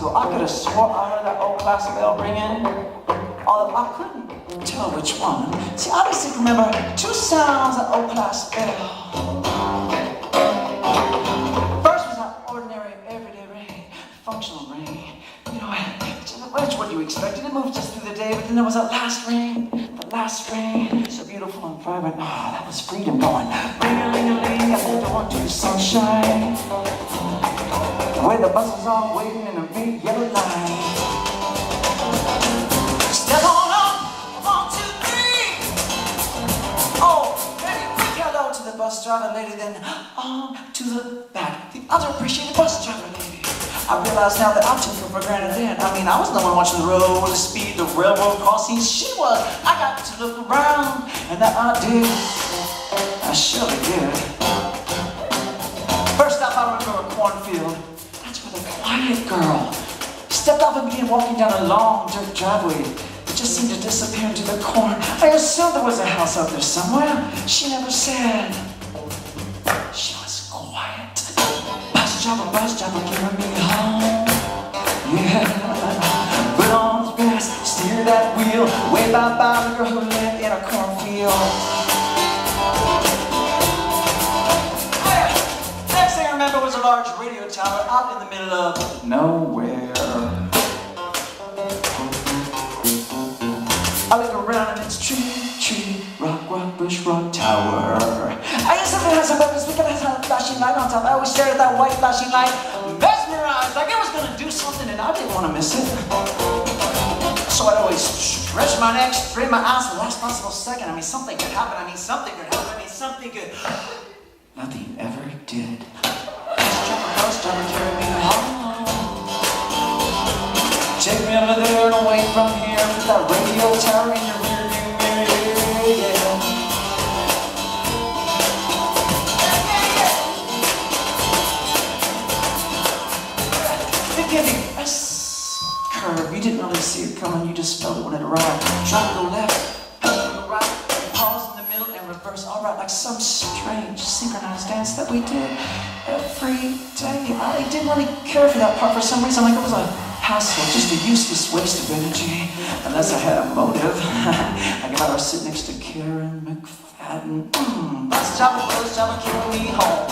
school. I could have swore I heard that old class bell ringing. Although I couldn't tell which one. See, I just remember two sounds of old class bell. First was that ordinary, everyday ring, functional ring. You know, which what you expected. It moved just through the day, but then there was that last ring. The last ring, so beautiful and vibrant. Oh, that was freedom going. Ring-a-ling-a-ling, I said I want to sunshine. Where the buses are waiting in a big yellow line. Step on up, 1, 2, 3. Oh, baby, quick hello to the bus driver lady, then on to the back. The underappreciated bus driver lady. I realize now that I took her for granted then. I mean, I was the one watching the road, the speed, the railroad crossings. She was. I got to look around, and that I did. I surely did. First stop, I remember a cornfield. That's where the quiet girl stepped off and began walking down a long dirt driveway. It just seemed to disappear into the corn. I assumed there was a house out there somewhere. She never said. She was quiet. Bus driver, carry me home. Yeah. Put on his best, steer that wheel. Way by the girl who lived in a cornfield. Next thing I remember was a large radio tower out in the middle of nowhere. I look around and it's tree, rock, bush, rock, tower. I guess something has a purpose because it has a flashing light on top. I always stared at that white flashing light, mesmerized, like it was gonna do something and I didn't want to miss it. So I'd always stretch my neck, strain my eyes the last possible second. I mean, something could happen. Something could. Nothing ever did. Bus driver, carry me home. Take me over there and away from here. Put that radio tower in your rearview mirror, yeah. It gave me a curve. You didn't really see it coming. You just felt it when it arrived. Try to go left, go right, pause in the middle and reverse. All right, like some strange synchronized dance that we did every day. I didn't really care for that part for some reason. Like it was a hassle, just a useless waste of energy, unless I had a motive. Like if I were sitting next to Karen McFadden. Bus driver, carry me home.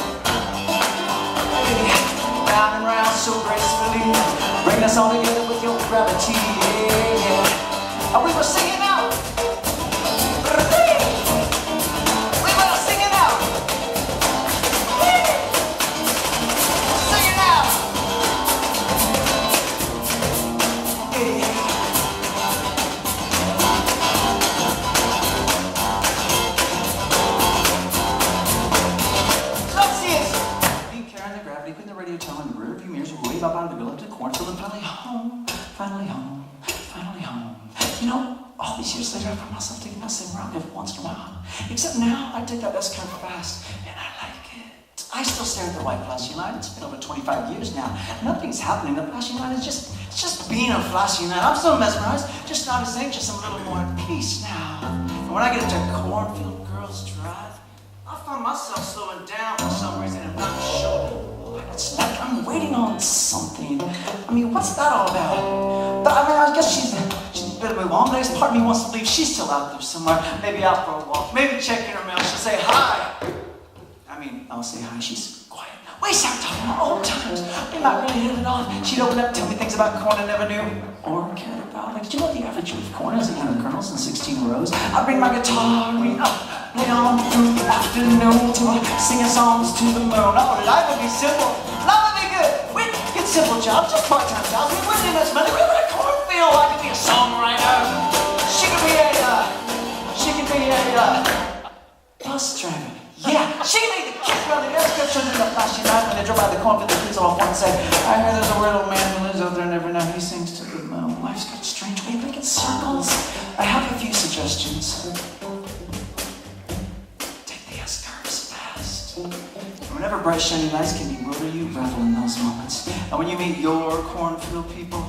Round and round so gracefully, bring us all together with your gravity, yeah. And we were singing out. We were singing out. Singing out. Up out of the village to the cornfield and finally home. You know, all these years later I found myself taking that same route every once in a while. Except now I take that S-curve fast and I like it. I still stare at the white flashing light. It's been over 25 years now. Nothing's happening. The flashing light is just being a flashing light. I'm still mesmerized, just not as anxious. I'm a little more at peace now. And when I get into Cornfield Girls Drive, I find myself slowing down for some reason and not sure. It's like I'm waiting on something. I mean, what's that all about? But I mean, I guess she's better move on. There's part of me wants to believe she's still out there somewhere. Maybe out for a walk. Maybe checking her mail. She'll say hi. I mean, I'll say hi. She's quiet. We start talking about old times. We might really hit it off. She'd open up, tell me things about corn I never knew or cared about. Like, do you know the average of corn has 800 kernels and 16 rows? I bring my guitar, we play on through the afternoon, singing songs to the moon. Oh, life would be simple. Life would be good. We'd get simple jobs, just part-time jobs. We wouldn't need much money. We were in a cornfield. I could be a songwriter. She could be a bus driver. Yeah, she made the kids run the description in the flashing light when they drove by the cornfield. The kids all want to say, I hear there's a weird old man who lives out there and every night he sings to the moon. Life's got a strange way of making circles. I have a few suggestions. Take the S-curves fast. Whenever bright shiny lights can bewilder you, revel in those moments. And when you meet your cornfield people,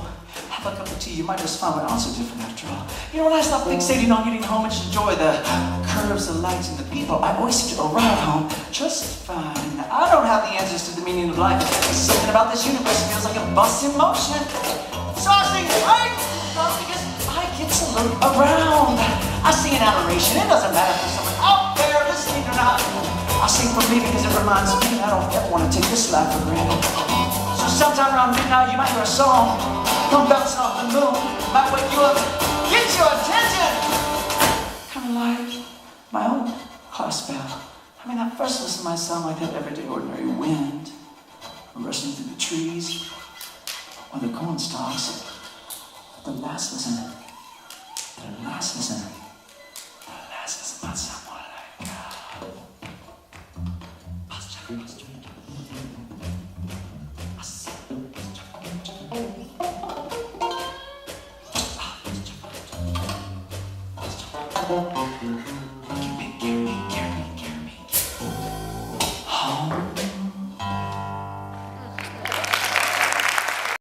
have a cup of tea, you might just find we're not so different after all. You know, when I stop fixating on getting home and just enjoy the curves, the lights, and the people, I always seem to arrive home just fine. I don't have the answers to the meaning of life. Something about this universe feels like a bus in motion. So I sing, I love because I get to look around. I sing in adoration. It doesn't matter if there's someone out there listening or not. I sing for me because it reminds me I don't ever want to take this life for granted. So sometime around midnight you might hear a song come bouncing off the moon. Might wake you up, get your attention. Kind of like my own class bell. I mean, I first listen might sound like that everyday ordinary wind rushing through the trees or the corn stalks. But the last listen might sound more like